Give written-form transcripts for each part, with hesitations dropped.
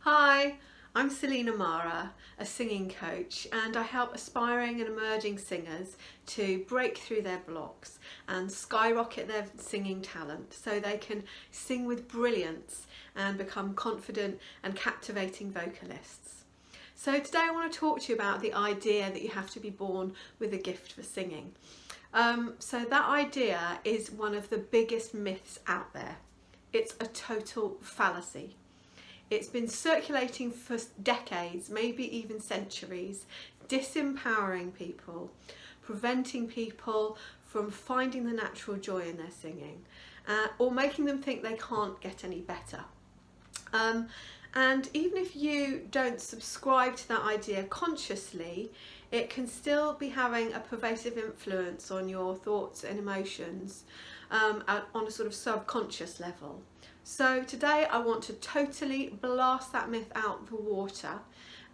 Hi, I'm Selena Mara, a singing coach, and I help aspiring and emerging singers to break through their blocks and skyrocket their singing talent so they can sing with brilliance and become confident and captivating vocalists. So today I want to talk to you about the idea that you have to be born with a gift for singing. So that idea is one of the biggest myths out there. It's a total fallacy. It's been circulating for decades, maybe even centuries, disempowering people, preventing people from finding the natural joy in their singing, or making them think they can't get any better. And even if you don't subscribe to that idea consciously, it can still be having a pervasive influence on your thoughts and emotions on a sort of subconscious level. So today I want to totally blast that myth out of the water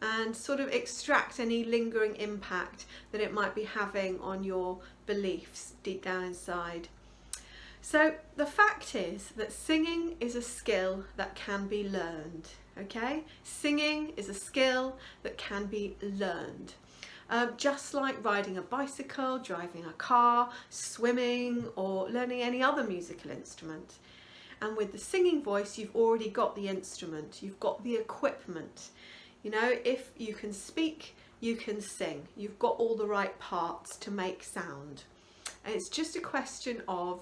and sort of extract any lingering impact that it might be having on your beliefs deep down inside. So the fact is that singing is a skill that can be learned, okay? Singing is a skill that can be learned. Just like riding a bicycle, driving a car, swimming, or learning any other musical instrument. And with the singing voice, you've already got the instrument, you've got the equipment. You know, if you can speak, you can sing. You've got all the right parts to make sound. And it's just a question of,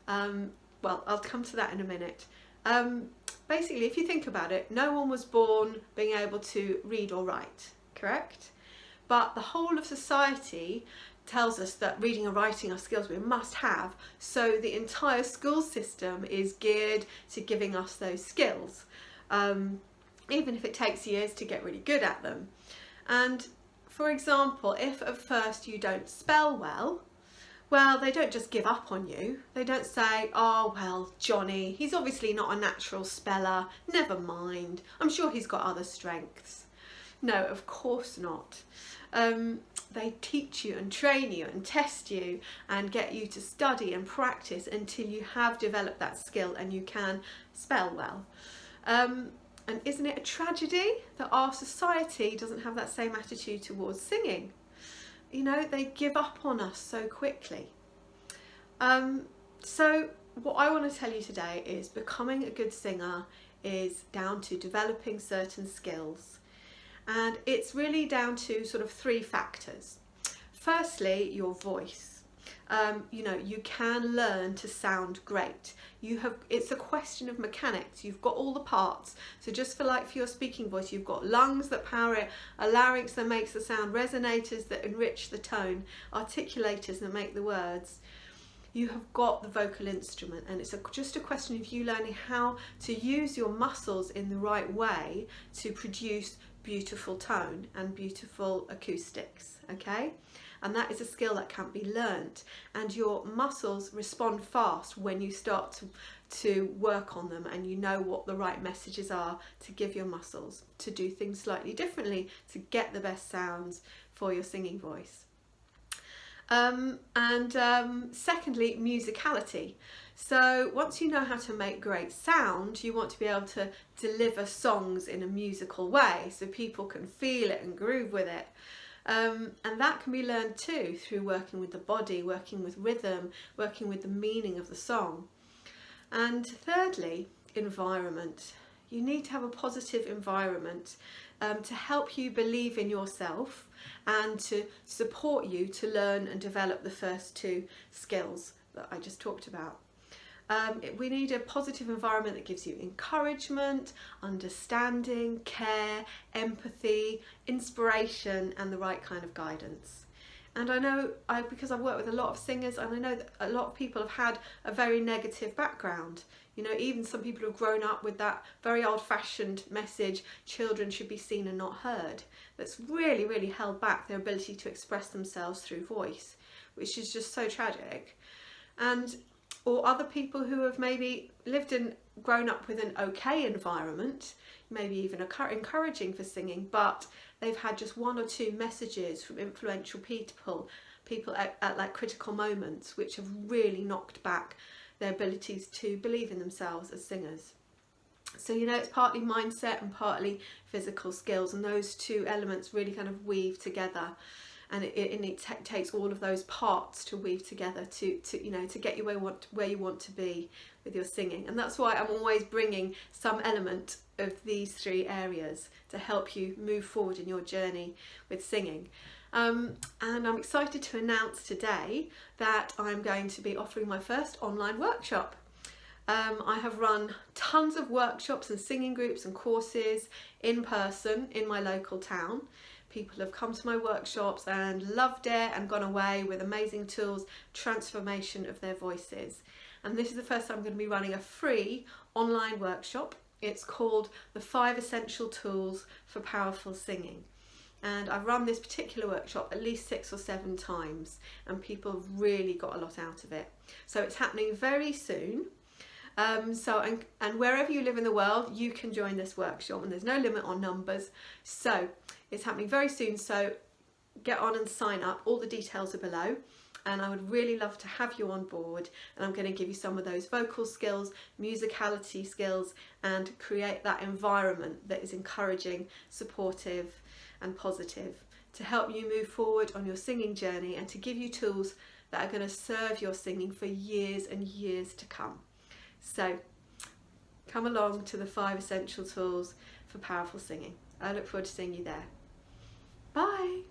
well, I'll come to that in a minute. Basically, if you think about it, no one was born being able to read or write, correct? But the whole of society tells us that reading and writing are skills we must have, so the entire school system is geared to giving us those skills, even if it takes years to get really good at them. And for example, if at first you don't spell well, they don't just give up on you. They don't say, oh, well, Johnny, he's obviously not a natural speller, never mind, I'm sure he's got other strengths. No, of course not. They teach you and train you and test you and get you to study and practice until you have developed that skill and you can spell well. And isn't it a tragedy that our society doesn't have that same attitude towards singing? You know, they give up on us so quickly. So what I want to tell you today is becoming a good singer is down to developing certain skills. And it's really down to sort of three factors. Firstly, your voice. You know, you can learn to sound great. It's a question of mechanics. You've got all the parts. So just for your speaking voice, you've got lungs that power it, a larynx that makes the sound, resonators that enrich the tone, articulators that make the words. You have got the vocal instrument, and it's just a question of you learning how to use your muscles in the right way to produce beautiful tone and beautiful acoustics, okay? And that is a skill that can be learnt, and your muscles respond fast when you start to work on them and you know what the right messages are to give your muscles to do things slightly differently to get the best sounds for your singing voice. Secondly, musicality. So once you know how to make great sound, you want to be able to deliver songs in a musical way so people can feel it and groove with it. And that can be learned too through working with the body, working with rhythm, working with the meaning of the song. And thirdly, environment. You need to have a positive environment to help you believe in yourself and to support you to learn and develop the first two skills that I just talked about. We need a positive environment that gives you encouragement, understanding, care, empathy, inspiration, and the right kind of guidance. And I know, because I've worked with a lot of singers, and I know that a lot of people have had a very negative background. You know, even some people who've grown up with that very old-fashioned message, children should be seen and not heard. That's really, really held back their ability to express themselves through voice, which is just so tragic. Or other people who have maybe lived and grown up with an okay environment, maybe even encouraging for singing, but they've had just one or two messages from influential people at like critical moments, which have really knocked back their abilities to believe in themselves as singers. So it's partly mindset and partly physical skills, and those two elements really kind of weave together, and it takes all of those parts to weave together to get you where you want to be with your singing. And that's why I'm always bringing some element of these three areas to help you move forward in your journey with singing. And I'm excited to announce today that I'm going to be offering my first online workshop. I have run tons of workshops and singing groups and courses in person in my local town. People have come to my workshops and loved it and gone away with amazing tools, transformation of their voices. And this is the first time I'm going to be running a free online workshop. It's called the 5 Essential Tools for Powerful Singing. And I've run this particular workshop at least 6 or 7 times, and people have really got a lot out of it. So it's happening very soon. And wherever you live in the world, you can join this workshop, and there's no limit on numbers. So it's happening very soon. So get on and sign up. All the details are below. And I would really love to have you on board, and I'm going to give you some of those vocal skills, musicality skills, and create that environment that is encouraging, supportive and positive to help you move forward on your singing journey, and to give you tools that are going to serve your singing for years and years to come. So come along to the 5 Essential Tools for Powerful Singing. I look forward to seeing you there. Bye.